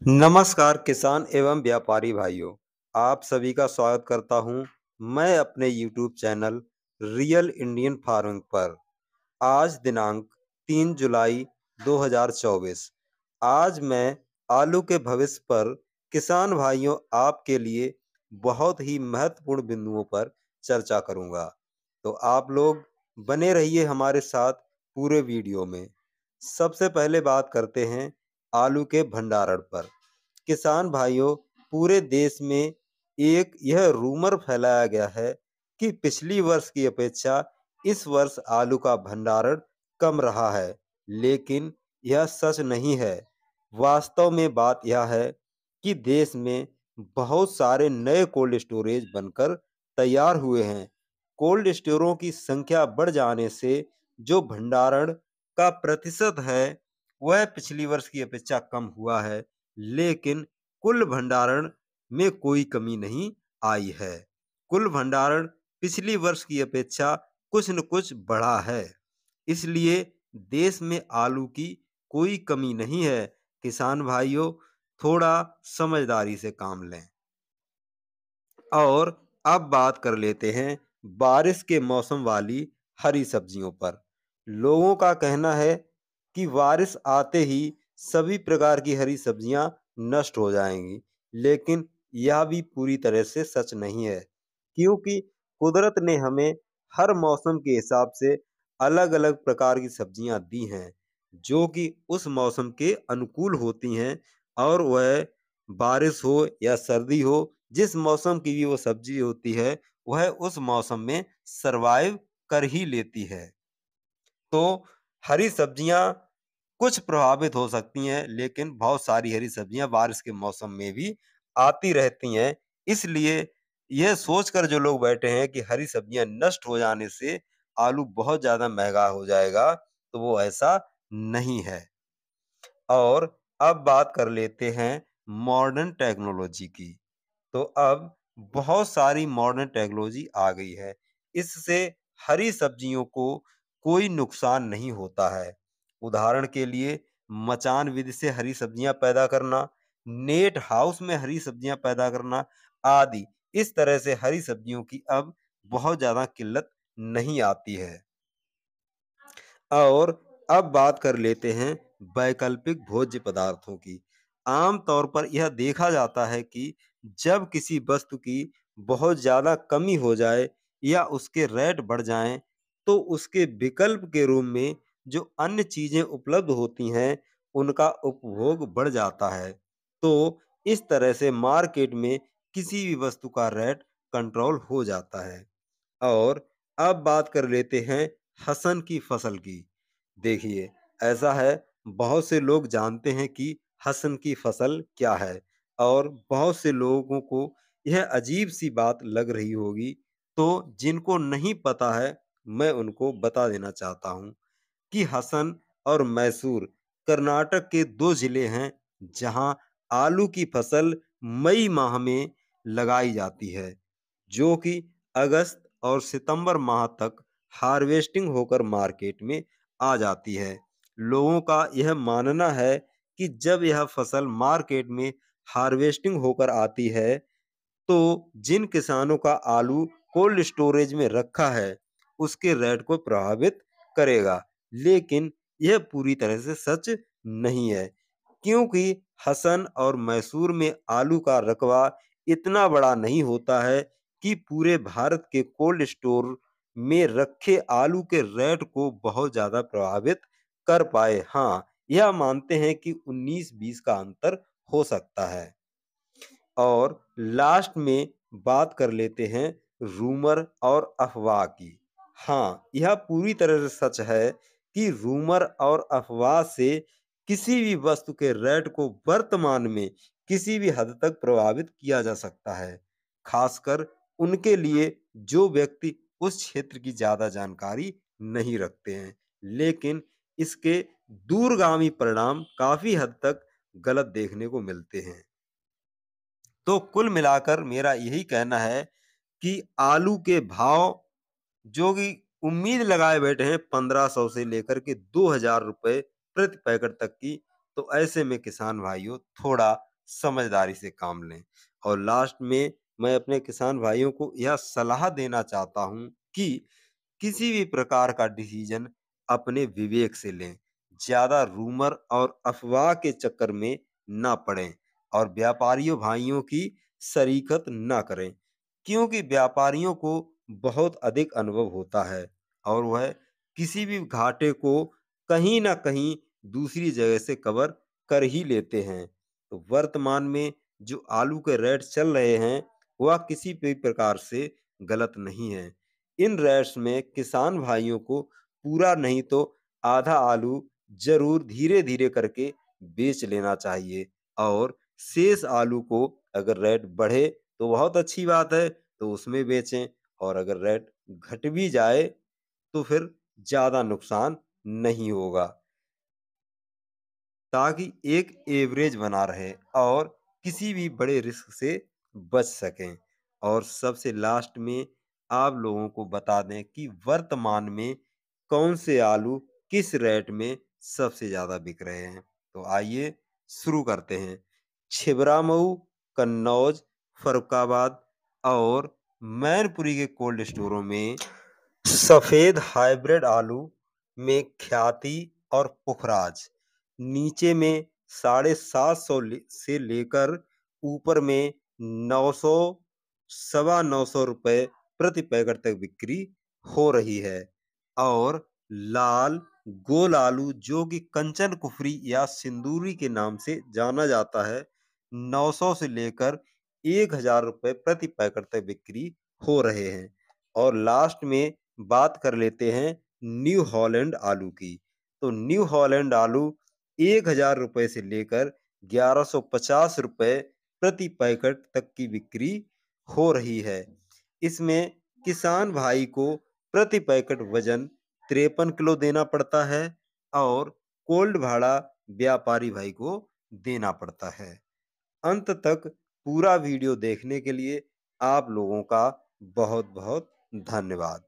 नमस्कार किसान एवं व्यापारी भाइयों, आप सभी का स्वागत करता हूं मैं अपने YouTube channel real Indian farming पर। आज दिनांक 3 जुलाई 2024। आज मैं आलू के भविष्य पर किसान भाइयों आपके लिए बहुत ही महत्वपूर्ण बिंदुओं पर चर्चा करूंगा। तो आप लोग बने रहिए हमारे साथ पूरे वीडियो में। सबसे पहले बात करते हैं आलू के भंडारण पर। किसान भाइयों, पूरे देश में एक यह रूमर फैलाया गया है कि पिछली वर्ष की अपेक्षा इस वर्ष आलू का भंडारण कम रहा है, लेकिन यह सच नहीं है। वास्तव में बात यह है कि देश में बहुत सारे नए कोल्ड स्टोरेज बनकर तैयार हुए हैं। कोल्ड स्टोरों की संख्या बढ़ जाने से जो भंडारण का प्रतिशत है, वह पिछली वर्ष की अपेक्षा कम हुआ है, लेकिन कुल भंडारण में कोई कमी नहीं आई है। कुल भंडारण पिछली वर्ष की अपेक्षा कुछ न कुछ बढ़ा है। इसलिए देश में आलू की कोई कमी नहीं है। किसान भाइयों, थोड़ा समझदारी से काम लें। और अब बात कर लेते हैं बारिश के मौसम वाली हरी सब्जियों पर। लोगों का कहना है कि बारिश आते ही सभी प्रकार की हरी सब्जियां नष्ट हो जाएंगी, लेकिन यह भी पूरी तरह से सच नहीं है, क्योंकि कुदरत ने हमें हर मौसम के हिसाब से अलग-अलग प्रकार की सब्जियां दी हैं, जो कि उस मौसम के अनुकूल होती हैं। और वह बारिश हो या सर्दी हो, जिस मौसम की भी वो सब्जी होती है, वह उस मौसम में सरवाइव कर ही लेती है। तो हरी सब्जियां कुछ प्रभावित हो सकती हैं, लेकिन बहुत सारी हरी सब्जियां बारिश के मौसम में भी आती रहती हैं। इसलिए यह सोचकर जो लोग बैठे हैं कि हरी सब्जियां नष्ट हो जाने से आलू बहुत ज्यादा महंगा हो जाएगा, तो वो ऐसा नहीं है। और अब बात कर लेते हैं मॉडर्न टेक्नोलॉजी की। तो अब बहुत सारी मॉडर्न टेक्नोलॉजी आ गई है। इससे हरी सब्जियों को कोई नुकसान नहीं होता है। उदाहरण के लिए मचान विधि से हरी सब्जियां पैदा करना, नेट हाउस में हरी सब्जियां पैदा करना आदि। इस तरह से हरी सब्जियों की अब बहुत ज्यादा किल्लत नहीं आती है। और अब बात कर लेते हैं वैकल्पिक भोज्य पदार्थों की। आम तौर पर यह देखा जाता है कि जब किसी वस्तु की बहुत ज़्यादा कमी हो जाए या उसके रेट बढ़ जाएं, तो उसके विकल्प के रूप में जो अन्य चीज़ें उपलब्ध होती हैं, उनका उपभोग बढ़ जाता है। तो इस तरह से मार्केट में किसी भी वस्तु का रेट कंट्रोल हो जाता है। और अब बात कर लेते हैं हसन की फसल की। देखिए, ऐसा है, बहुत से लोग जानते हैं कि हसन की फसल क्या है, और बहुत से लोगों को यह अजीब सी बात लग रही होगी। तो जिनको नहीं पता है, मैं उनको बता देना चाहता हूँ कि हसन और मैसूर कर्नाटक के दो जिले हैं, जहां आलू की फसल मई माह में लगाई जाती है, जो कि अगस्त और सितंबर माह तक हार्वेस्टिंग होकर मार्केट में आ जाती है। लोगों का यह मानना है कि जब यह फसल मार्केट में हार्वेस्टिंग होकर आती है, तो जिन किसानों का आलू कोल्ड स्टोरेज में रखा है, उसके रेट को प्रभावित करेगा। लेकिन यह पूरी तरह से सच नहीं है, क्योंकि हसन और मैसूर में आलू का रकबा इतना बड़ा नहीं होता है कि पूरे भारत के कोल्ड स्टोर में रखे आलू के रेट को बहुत ज़्यादा प्रभावित कर पाए। हाँ, यह मानते हैं कि 19-20 का अंतर हो सकता है। और लास्ट में बात कर लेते हैं रूमर और अफवाह की। हाँ, यह पूरी तरह से सच है कि रूमर और अफवाह से किसी भी वस्तु के रेट को वर्तमान में किसी भी हद तक प्रभावित किया जा सकता है। खासकर उनके लिए जो व्यक्ति उस क्षेत्र की ज़्यादा जानकारी नहीं रखते हैं। लेकिन इसके दूरगामी परिणाम काफ़ी हद तक गलत देखने को मिलते हैं। तो कुल मिलाकर मेरा यही कहना है कि आलू के भाव जो कि उम्मीद लगाए बैठे हैं 1500 से लेकर के 2000 रुपए प्रति पैकेट तक की, तो ऐसे में किसान भाइयों थोड़ा समझदारी से काम लें। और लास्ट में मैं अपने किसान भाइयों को यह सलाह देना चाहता हूँ कि किसी भी प्रकार का डिसीजन अपने विवेक से लें। ज़्यादा रूमर और अफ़वाह के चक्कर में ना पड़ें और व्यापारियों भाइयों की शरीकत ना करें, क्योंकि व्यापारियों को बहुत अधिक अनुभव होता है और वह किसी भी घाटे को कहीं न कहीं दूसरी जगह से कवर कर ही लेते हैं। तो वर्तमान में जो आलू के रेट चल रहे हैं, वह किसी भी प्रकार से गलत नहीं है। इन रेट्स में किसान भाइयों को पूरा नहीं तो आधा आलू ज़रूर धीरे-धीरे करके बेच लेना चाहिए और शेष आलू को अगर रेट बढ़े तो बहुत अच्छी बात है, तो उसमें बेचें और अगर रेट घट भी जाए तो फिर ज़्यादा नुकसान नहीं होगा। ताकि एक एवरेज बना रहे और किसी भी बड़े रिस्क से बच सकें। और सबसे लास्ट में आप लोगों को बता दें कि वर्तमान में कौन से आलू किस रेट में सबसे ज़्यादा बिक रहे हैं। तो आइए शुरू करते हैं। छिबरामऊ, कन्नौज, फर्रुखाबाद और मैनपुरी के कोल्ड स्टोरों में सफेद हाइब्रिड आलू में ख्याति और पुखराज नीचे में 750 से लेकर ऊपर में 900 सवा 900 रुपए प्रति पैकेट तक बिक्री हो रही है। और लाल गोल आलू जो कि कंचन कुफरी या सिंदूरी के नाम से जाना जाता है, 900 से लेकर 1000 रुपए प्रति पैकेट तक बिक्री हो रहे हैं। और लास्ट में बात कर लेते हैं न्यू हॉलैंड आलू की। तो न्यू हॉलैंड आलू 1000 रुपए से लेकर 1150 रुपए प्रति पैकेट तक की बिक्री हो रही है। इसमें किसान भाई को प्रति पैकेट वजन 53 किलो देना पड़ता है और कोल्ड भाड़ा व्यापारी भाई को देना पड़ता है। अंत तक पूरा वीडियो देखने के लिए आप लोगों का बहुत बहुत धन्यवाद।